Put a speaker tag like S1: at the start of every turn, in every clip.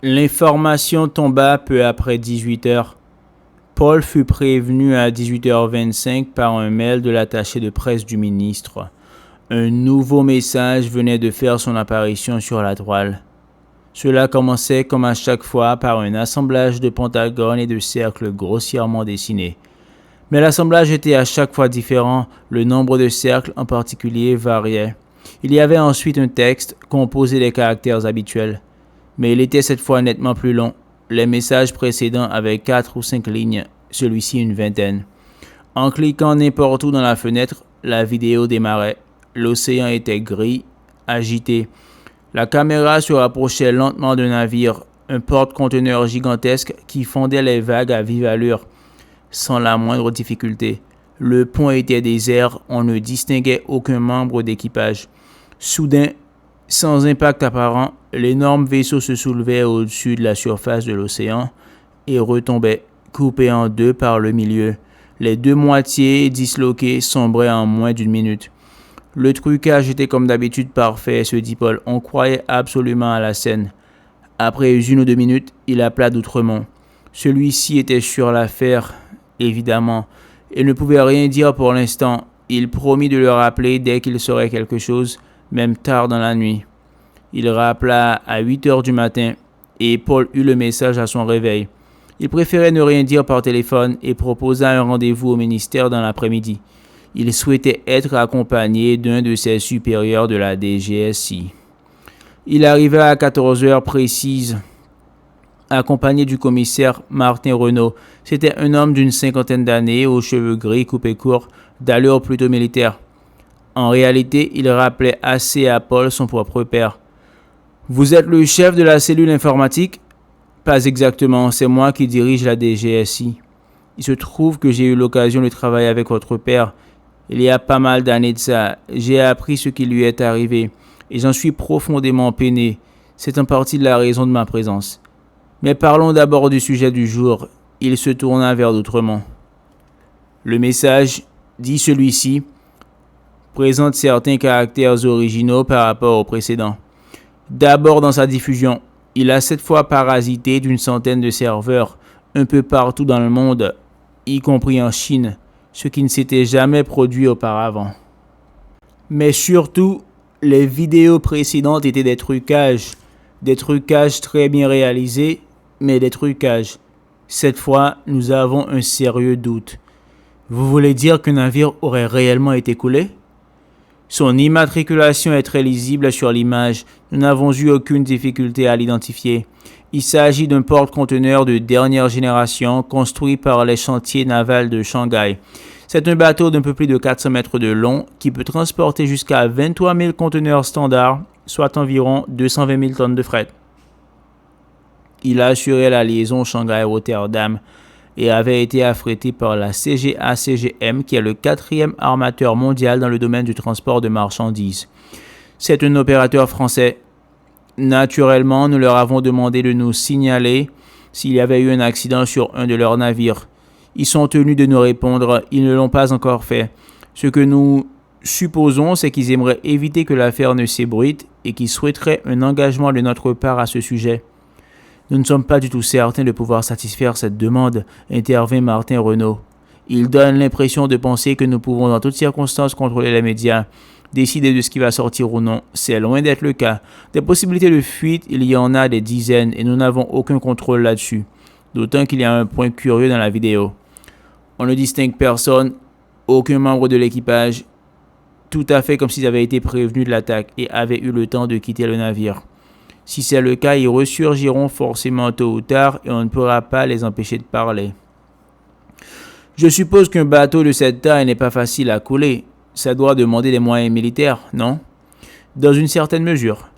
S1: L'information tomba peu après 18 heures. Paul fut prévenu à 18h25 par un mail de l'attaché de presse du ministre. Un nouveau message venait de faire son apparition sur la toile. Cela commençait comme à chaque fois par un assemblage de pentagones et de cercles grossièrement dessinés. Mais l'assemblage était à chaque fois différent, le nombre de cercles en particulier variait. Il y avait ensuite un texte composé des caractères habituels, mais il était cette fois nettement plus long. Les messages précédents avaient 4 ou 5 lignes, celui-ci une vingtaine. En cliquant n'importe où dans la fenêtre, la vidéo démarrait. L'océan était gris, agité. La caméra se rapprochait lentement d'un navire, un porte-conteneur gigantesque qui fondait les vagues à vive allure, sans la moindre difficulté. Le pont était désert, on ne distinguait aucun membre d'équipage. Soudain, sans impact apparent, l'énorme vaisseau se soulevait au-dessus de la surface de l'océan et retombait, coupé en deux par le milieu. Les deux moitiés disloquées sombraient en moins d'une minute. Le trucage était comme d'habitude parfait, se dit Paul. On croyait absolument à la scène. Après 1 ou 2 minutes, il appela d'Outremont. Celui-ci était sur l'affaire, évidemment. Il ne pouvait rien dire pour l'instant. Il promit de le rappeler dès qu'il saurait quelque chose, même tard dans la nuit. Il rappela à 8 heures du matin et Paul eut le message à son réveil. Il préférait ne rien dire par téléphone et proposa un rendez-vous au ministère dans l'après-midi. Il souhaitait être accompagné d'un de ses supérieurs de la DGSI. Il arriva à 14 heures précises, accompagné du commissaire Martin Renaud. C'était un homme d'une 50aine d'années, aux cheveux gris coupés courts, d'allure plutôt militaire. En réalité, il rappelait assez à Paul son propre père. « Vous êtes le chef de la cellule informatique ?»« Pas exactement, c'est moi qui dirige la DGSI. Il se trouve que j'ai eu l'occasion de travailler avec votre père. Il y a pas mal d'années de ça, j'ai appris ce qui lui est arrivé, et j'en suis profondément peiné. C'est en partie de la raison de ma présence. Mais parlons d'abord du sujet du jour. » Il se tourna vers d'Outremont. Le message, dit celui-ci, présente certains caractères originaux par rapport au précédent. D'abord dans sa diffusion, il a cette fois parasité d'une centaine de serveurs, un peu partout dans le monde, y compris en Chine, ce qui ne s'était jamais produit auparavant. Mais surtout, les vidéos précédentes étaient des trucages très bien réalisés, mais des trucages. Cette fois, nous avons un sérieux doute. Vous voulez dire qu'un navire aurait réellement été coulé ? Son immatriculation est très lisible sur l'image. Nous n'avons eu aucune difficulté à l'identifier. Il s'agit d'un porte-conteneur de dernière génération construit par les chantiers navals de Shanghai. C'est un bateau d'un peu plus de 400 mètres de long qui peut transporter jusqu'à 23 000 conteneurs standards, soit environ 220 000 tonnes de fret. Il a assuré la liaison Shanghai-Rotterdam et avait été affrété par la CGA-CGM, qui est le 4e armateur mondial dans le domaine du transport de marchandises. C'est un opérateur français. Naturellement, nous leur avons demandé de nous signaler s'il y avait eu un accident sur un de leurs navires. Ils sont tenus de nous répondre, ils ne l'ont pas encore fait. Ce que nous supposons, c'est qu'ils aimeraient éviter que l'affaire ne s'ébruite et qu'ils souhaiteraient un engagement de notre part à ce sujet. Nous ne sommes pas du tout certains de pouvoir satisfaire cette demande, intervint Martin Renaud. Il donne l'impression de penser que nous pouvons dans toutes circonstances contrôler les médias, décider de ce qui va sortir ou non. C'est loin d'être le cas. Des possibilités de fuite, il y en a des dizaines et nous n'avons aucun contrôle là-dessus. D'autant qu'il y a un point curieux dans la vidéo. On ne distingue personne, aucun membre de l'équipage, tout à fait comme s'ils avaient été prévenus de l'attaque et avaient eu le temps de quitter le navire. Si c'est le cas, ils ressurgiront forcément tôt ou tard et on ne pourra pas les empêcher de parler. Je suppose qu'un bateau de cette taille n'est pas facile à couler. Ça doit demander des moyens militaires, non ? Dans une certaine mesure.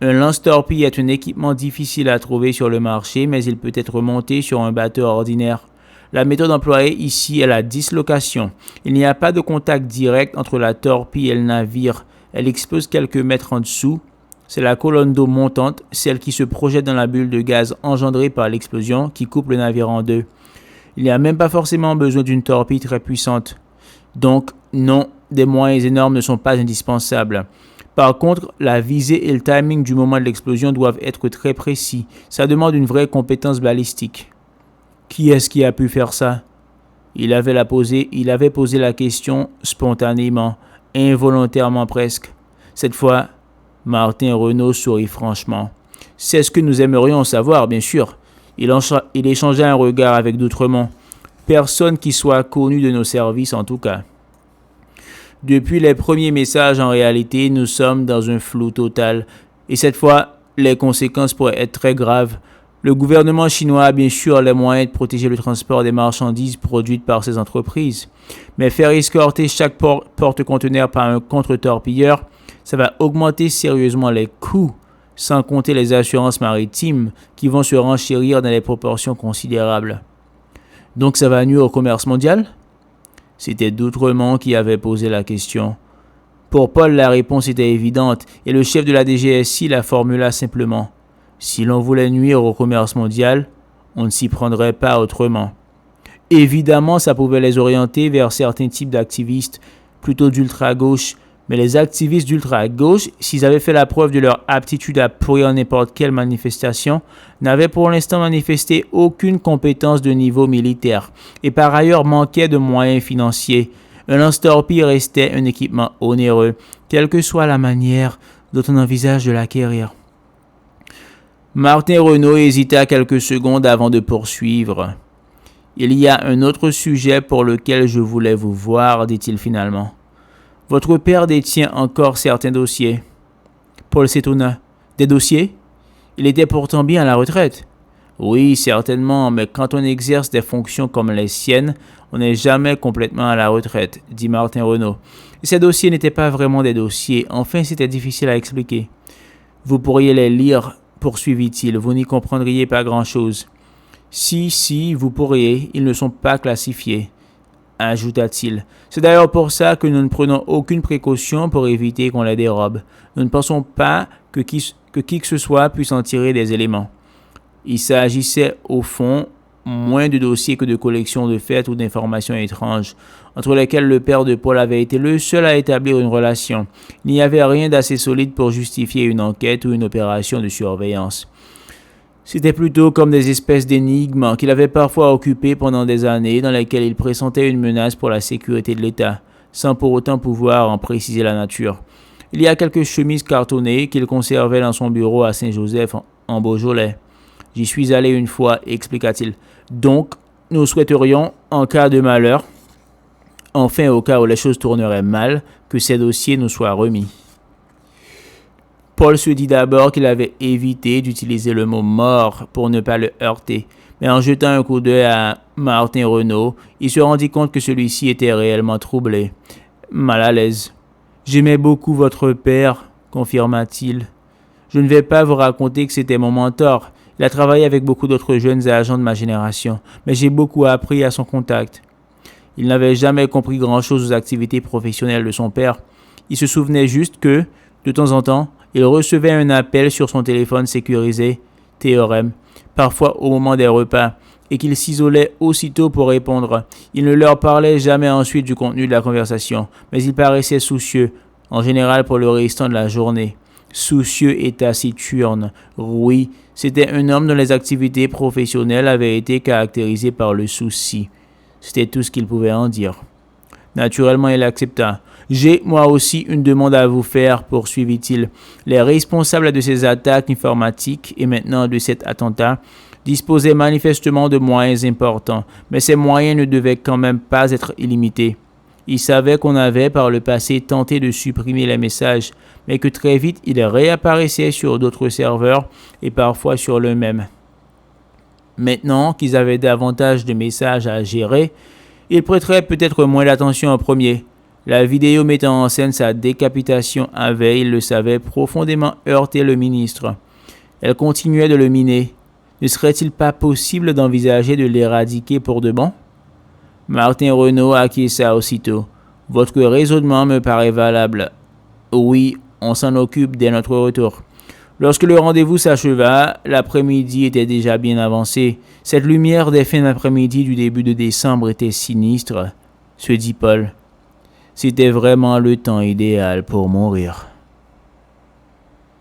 S1: Un lance-torpille est un équipement difficile à trouver sur le marché, mais il peut être monté sur un bateau ordinaire. La méthode employée ici est la dislocation. Il n'y a pas de contact direct entre la torpille et le navire. Elle explose quelques mètres en dessous. C'est la colonne d'eau montante, celle qui se projette dans la bulle de gaz engendrée par l'explosion, qui coupe le navire en deux. Il n'y a même pas forcément besoin d'une torpille très puissante. Donc, non, des moyens énormes ne sont pas indispensables. Par contre, la visée et le timing du moment de l'explosion doivent être très précis. Ça demande une vraie compétence balistique. Qui est-ce qui a pu faire ça? Il avait posé la question spontanément, involontairement presque. Cette fois, Martin Renaud sourit franchement. C'est ce que nous aimerions savoir, bien sûr. Il échangea un regard avec d'Outremont. Personne qui soit connu de nos services en tout cas. Depuis les premiers messages, en réalité, nous sommes dans un flou total. Et cette fois, les conséquences pourraient être très graves. Le gouvernement chinois a bien sûr les moyens de protéger le transport des marchandises produites par ces entreprises. Mais faire escorter chaque porte-conteneur par un contre-torpilleur, ça va augmenter sérieusement les coûts, sans compter les assurances maritimes qui vont se renchérir dans des proportions considérables. Donc ça va nuire au commerce mondial? C'était d'Outremont qui avait posé la question. Pour Paul, la réponse était évidente et le chef de la DGSI la formula simplement. Si l'on voulait nuire au commerce mondial, on ne s'y prendrait pas autrement. Évidemment, ça pouvait les orienter vers certains types d'activistes, plutôt d'ultra-gauche, mais les activistes d'ultra-gauche, s'ils avaient fait la preuve de leur aptitude à pourrir n'importe quelle manifestation, n'avaient pour l'instant manifesté aucune compétence de niveau militaire et par ailleurs manquaient de moyens financiers. Un lance-torpille restait un équipement onéreux, quelle que soit la manière dont on envisage de l'acquérir. Martin Renaud hésita quelques secondes avant de poursuivre. « Il y a un autre sujet pour lequel je voulais vous voir, dit-il finalement. Votre père détient encore certains dossiers. » Paul s'étonna. « Des dossiers? Il était pourtant bien à la retraite. » « Oui, certainement, mais quand on exerce des fonctions comme les siennes, on n'est jamais complètement à la retraite, dit Martin Renaud. Ces dossiers n'étaient pas vraiment des dossiers, enfin c'était difficile à expliquer. Vous pourriez les lire, poursuivit-il, vous n'y comprendriez pas grand-chose. Si, vous pourriez, ils ne sont pas classifiés, ajouta-t-il. C'est d'ailleurs pour ça que nous ne prenons aucune précaution pour éviter qu'on les dérobe. Nous ne pensons pas que qui que ce soit puisse en tirer des éléments. Il s'agissait, au fond, moins de dossiers que de collections de faits ou d'informations étranges, entre lesquelles le père de Paul avait été le seul à établir une relation. Il n'y avait rien d'assez solide pour justifier une enquête ou une opération de surveillance. C'était plutôt comme des espèces d'énigmes qu'il avait parfois occupées pendant des années, dans lesquelles il pressentait une menace pour la sécurité de l'État, sans pour autant pouvoir en préciser la nature. Il y a quelques chemises cartonnées qu'il conservait dans son bureau à Saint-Joseph, en Beaujolais. J'y suis allé une fois, expliqua-t-il. Donc, nous souhaiterions, en cas de malheur, enfin au cas où les choses tourneraient mal, que ces dossiers nous soient remis. Paul se dit d'abord qu'il avait évité d'utiliser le mot « mort » pour ne pas le heurter, mais en jetant un coup d'œil à Martin Renaud, il se rendit compte que celui-ci était réellement troublé, mal à l'aise. « J'aimais beaucoup votre père, confirma-t-il. Je ne vais pas vous raconter que c'était mon mentor. Il a travaillé avec beaucoup d'autres jeunes agents de ma génération, mais j'ai beaucoup appris à son contact. Il n'avait jamais compris grand-chose aux activités professionnelles de son père. Il se souvenait juste que, de temps en temps, il recevait un appel sur son téléphone sécurisé, théorème, parfois au moment des repas, et qu'il s'isolait aussitôt pour répondre. Il ne leur parlait jamais ensuite du contenu de la conversation, mais il paraissait soucieux, en général pour le restant de la journée. Soucieux et taciturne. Oui, c'était un homme dont les activités professionnelles avaient été caractérisées par le souci. C'était tout ce qu'il pouvait en dire. Naturellement, il accepta. « J'ai, moi aussi, une demande à vous faire, poursuivit-il. Les responsables de ces attaques informatiques et maintenant de cet attentat disposaient manifestement de moyens importants, mais ces moyens ne devaient quand même pas être illimités. Ils savaient qu'on avait par le passé tenté de supprimer les messages, mais que très vite ils réapparaissaient sur d'autres serveurs et parfois sur le même. Maintenant qu'ils avaient davantage de messages à gérer, ils prêteraient peut-être moins d'attention au premier. La vidéo mettant en scène sa décapitation avait, il le savait, profondément heurté le ministre. Elle continuait de le miner. Ne serait-il pas possible d'envisager de l'éradiquer pour de bon? Martin Renaud acquiesça aussitôt. « Votre raisonnement me paraît valable. Oui, on s'en occupe dès notre retour. » Lorsque le rendez-vous s'acheva, l'après-midi était déjà bien avancé. Cette lumière des fins d'après-midi du début de décembre était sinistre, se dit Paul. C'était vraiment le temps idéal pour mourir.